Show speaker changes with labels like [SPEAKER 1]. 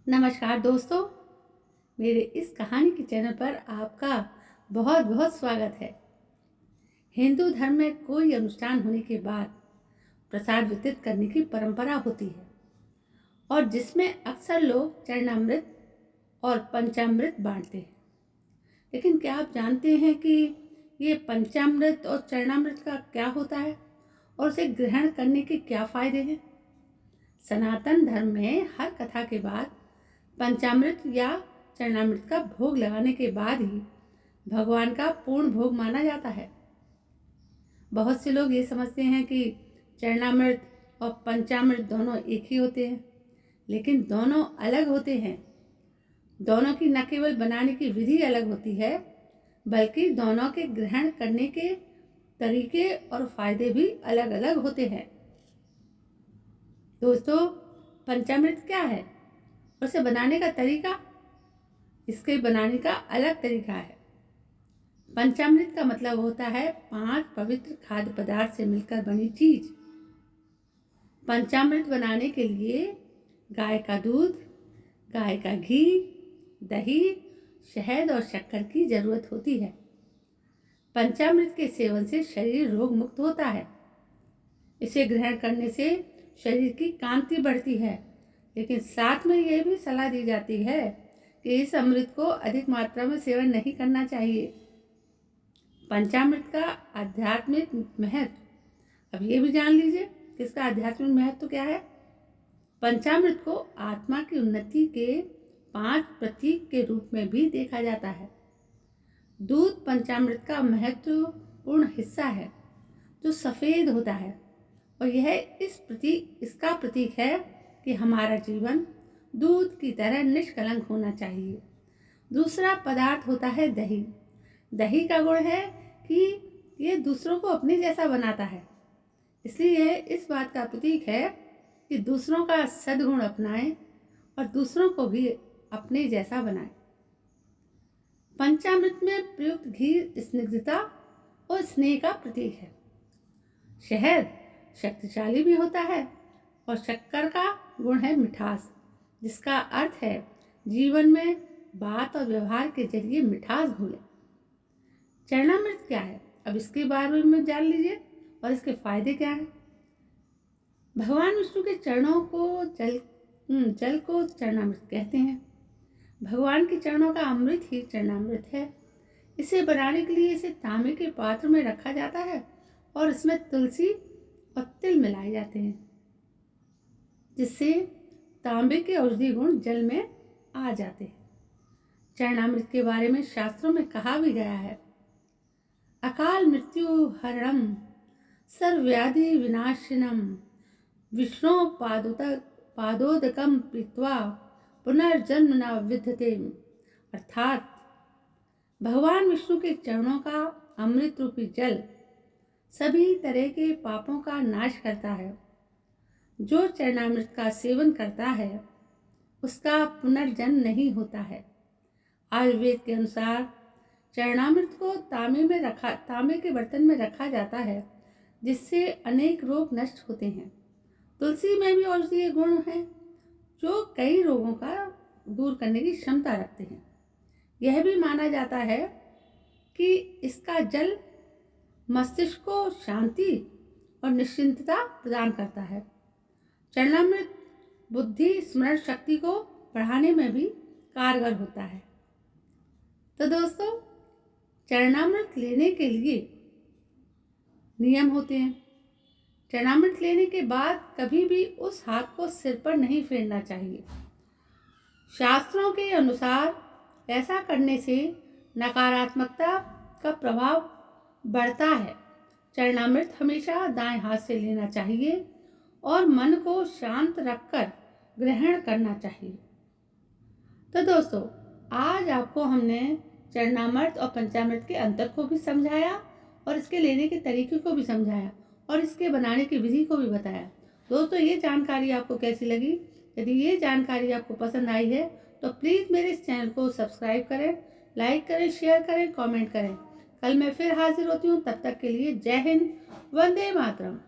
[SPEAKER 1] नमस्कार दोस्तों, मेरे इस कहानी के चैनल पर आपका बहुत बहुत स्वागत है। हिंदू धर्म में कोई अनुष्ठान होने के बाद प्रसाद वितरित करने की परंपरा होती है और जिसमें अक्सर लोग चरणामृत और पंचामृत बांटते हैं। लेकिन क्या आप जानते हैं कि ये पंचामृत और चरणामृत का क्या होता है और उसे ग्रहण करने के क्या फायदे हैं? सनातन धर्म में हर कथा के बाद पंचामृत या चरणामृत का भोग लगाने के बाद ही भगवान का पूर्ण भोग माना जाता है। बहुत से लोग ये समझते हैं कि चरणामृत और पंचामृत दोनों एक ही होते हैं, लेकिन दोनों अलग होते हैं। दोनों की न केवल बनाने की विधि अलग होती है, बल्कि दोनों के ग्रहण करने के तरीके और फायदे भी अलग अलग होते हैं। दोस्तों, पंचामृत क्या है? उसे बनाने का तरीका, इसके बनाने का अलग तरीका है। पंचामृत का मतलब होता है 5 पवित्र खाद्य पदार्थ से मिलकर बनी चीज। पंचामृत बनाने के लिए गाय का दूध, गाय का घी, दही, शहद और शक्कर की जरूरत होती है। पंचामृत के सेवन से शरीर रोग मुक्त होता है। इसे ग्रहण करने से शरीर की कांति बढ़ती है, लेकिन साथ में यह भी सलाह दी जाती है कि इस अमृत को अधिक मात्रा में सेवन नहीं करना चाहिए। पंचामृत का आध्यात्मिक महत्व, अब ये भी जान लीजिए कि इसका आध्यात्मिक महत्व क्या है। पंचामृत को आत्मा की उन्नति के 5 प्रतीक के रूप में भी देखा जाता है। दूध पंचामृत का महत्वपूर्ण हिस्सा है, जो सफेद होता है, और यह इसका प्रतीक है कि हमारा जीवन दूध की तरह निष्कलंक होना चाहिए। दूसरा पदार्थ होता है दही। दही का गुण है कि यह दूसरों को अपने जैसा बनाता है, इसलिए यह इस बात का प्रतीक है कि दूसरों का सद्गुण अपनाएं और दूसरों को भी अपने जैसा बनाएं। पंचामृत में प्रयुक्त घी स्निग्धता और स्नेह का प्रतीक है। शहद शक्तिशाली भी होता है और शक्कर का गुण है मिठास, जिसका अर्थ है जीवन में बात और व्यवहार के जरिए मिठास घोले। चरणामृत क्या है? अब इसके बारे में जान लीजिए और इसके फायदे क्या हैं। भगवान विष्णु के चरणों को जल को चरणामृत कहते हैं। भगवान के चरणों का अमृत ही चरणामृत है। इसे बनाने के लिए इसे तांबे के पात्र में रखा जाता है और इसमें तुलसी और तिल मिलाए जाते हैं, जिससे तांबे के औषधि गुण जल में आ जाते हैं। चरणामृत के बारे में शास्त्रों में कहा भी गया है, अकाल मृत्यु हरणम सर्वव्याधि विनाशिनम विष्णु पादोदकम पीत्वा पुनर्जन्म न विद्यते। अर्थात भगवान विष्णु के चरणों का अमृत रूपी जल सभी तरह के पापों का नाश करता है। जो चरणामृत का सेवन करता है उसका पुनर्जन्म नहीं होता है। आयुर्वेद के अनुसार चरणामृत को तांबे के बर्तन में रखा जाता है, जिससे अनेक रोग नष्ट होते हैं। तुलसी में भी औषधीय गुण हैं, जो कई रोगों का दूर करने की क्षमता रखते हैं। यह भी माना जाता है कि इसका जल मस्तिष्क को शांति और निश्चिंतता प्रदान करता है। चरणामृत बुद्धि स्मरण शक्ति को बढ़ाने में भी कारगर होता है। तो दोस्तों, चरणामृत लेने के लिए नियम होते हैं। चरणामृत लेने के बाद कभी भी उस हाथ को सिर पर नहीं फेरना चाहिए। शास्त्रों के अनुसार ऐसा करने से नकारात्मकता का प्रभाव बढ़ता है। चरणामृत हमेशा दाएं हाथ से लेना चाहिए और मन को शांत रखकर ग्रहण करना चाहिए। तो दोस्तों, आज आपको हमने चरणामृत और पंचामृत के अंतर को भी समझाया और इसके लेने के तरीके को भी समझाया और इसके बनाने की विधि को भी बताया। दोस्तों, ये जानकारी आपको कैसी लगी? यदि ये जानकारी आपको पसंद आई है तो प्लीज़ मेरे इस चैनल को सब्सक्राइब करें, लाइक करें, शेयर करें, कमेंट करें। कल मैं फिर हाजिर होती हूँ। तब तक के लिए जय हिंद, वंदे मातरम।